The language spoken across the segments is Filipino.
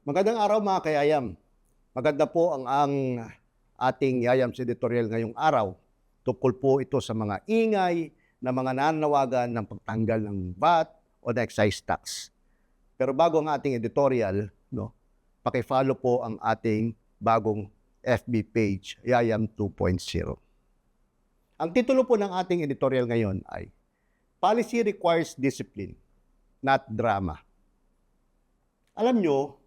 Magandang araw mga kayayam. Maganda po ang ating Yayams editorial ngayong araw. Tungkol po ito sa mga ingay na mga nananawagan ng pagtanggal ng VAT o ng excise tax. Pero bago ang ating editorial, paki-follow po ang ating bagong FB page, Yayam 2.0. Ang titulo po ng ating editorial ngayon ay Policy Requires Discipline, Not Drama. Alam nyo,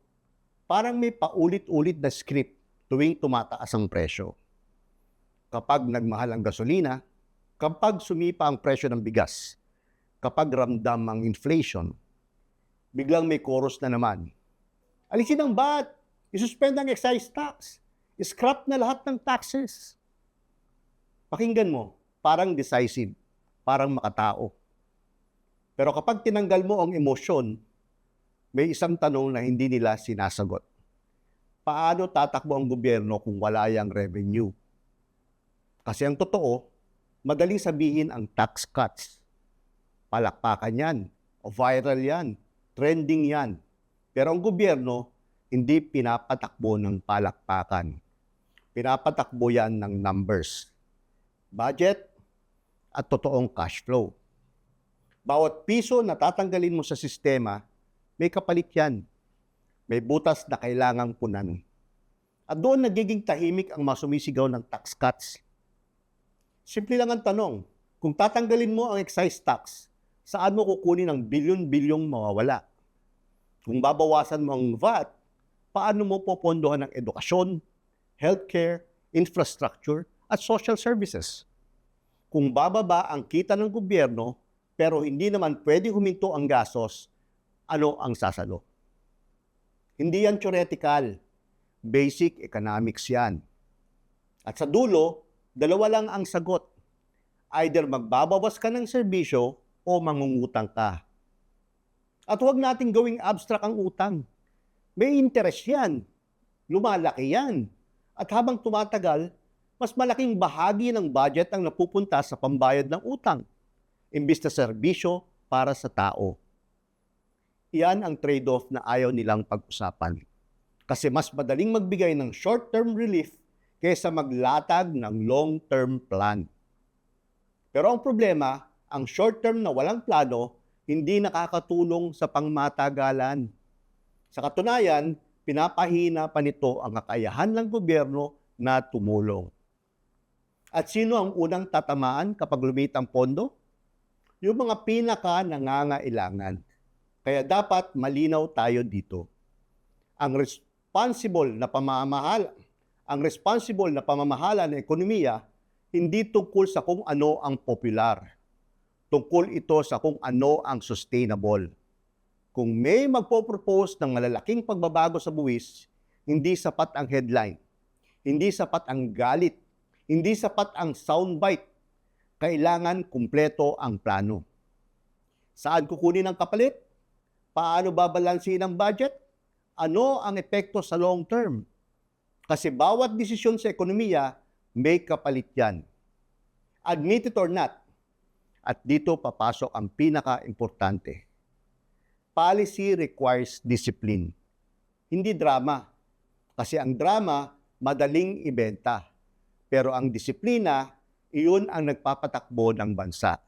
parang may paulit-ulit na script tuwing tumataas ang presyo. Kapag nagmahal ang gasolina, kapag sumipa ang presyo ng bigas, kapag ramdam ang inflation, biglang may chorus na naman. Alisin ang VAT, isuspend ang excise tax, scrap na lahat ng taxes. Pakinggan mo, parang decisive, parang makatao. Pero kapag tinanggal mo ang emosyon, may isang tanong na hindi nila sinasagot. Paano tatakbo ang gobyerno kung wala yang revenue? Kasi ang totoo, madaling sabihin ang tax cuts. Palakpakan yan, o viral yan, trending yan. Pero ang gobyerno, hindi pinapatakbo ng palakpakan. Pinapatakbo yan ng numbers. Budget at totoong cash flow. Bawat piso na tatanggalin mo sa sistema, may kapalit yan. May butas na kailangang punan. At doon nagiging tahimik ang mga sumisigaw ng tax cuts. Simple lang ang tanong, kung tatanggalin mo ang excise tax, saan mo kukunin ang bilyon-bilyong mawawala? Kung babawasan mo ang VAT, paano mo popondohan ang edukasyon, healthcare, infrastructure, at social services? Kung bababa ang kita ng gobyerno, pero hindi naman pwedeng huminto ang gastos, ano ang sasalo? Hindi yan theoretical. Basic economics yan. At sa dulo, dalawa lang ang sagot. Either magbabawas ka ng serbisyo o mangungutang ka. At huwag nating gawing abstract ang utang. May interest yan. Lumalaki yan. At habang tumatagal, mas malaking bahagi ng budget ang napupunta sa pambayad ng utang, imbis na serbisyo para sa tao. Iyan ang trade-off na ayaw nilang pag-usapan. Kasi mas madaling magbigay ng short-term relief kaysa maglatag ng long-term plan. Pero ang problema, ang short-term na walang plano, hindi nakakatulong sa pangmatagalan. Sa katunayan, pinapahina pa nito ang kakayahan ng gobyerno na tumulong. At sino ang unang tatamaan kapag lumit ang pondo? Yung mga pinaka-nangangailangan. Kaya dapat malinaw tayo dito. Ang responsible na pamamahala ng ekonomiya hindi tungkol sa kung ano ang popular. Tungkol ito sa kung ano ang sustainable. Kung may magpo-propose ng malalaking pagbabago sa buwis, hindi sapat ang headline, hindi sapat ang galit, hindi sapat ang soundbite. Kailangan kumpleto ang plano. Saan kukunin ang kapalit? Paano babalansin ang budget? Ano ang epekto sa long term? Kasi bawat desisyon sa ekonomiya, may kapalit yan. Admit it or not. At dito papasok ang pinaka-importante. Policy requires discipline. Hindi drama. Kasi ang drama, madaling ibenta. Pero ang disiplina, iyon ang nagpapatakbo ng bansa.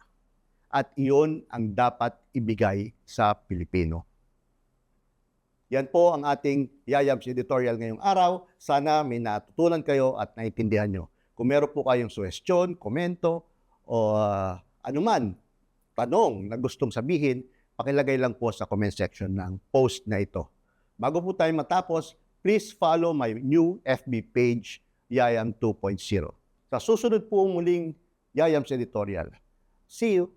At iyon ang dapat ibigay sa Pilipino. Yan po ang ating Yayams editorial ngayong araw. Sana may natutunan kayo at naintindihan nyo. Kung meron po kayong suhestyon, komento, o anuman, tanong na gustong sabihin, pakilagay lang po sa comment section ng post na ito. Bago po tayo matapos, please follow my new FB page, Yayam 2.0. Sa susunod po muling Yayams editorial. See you!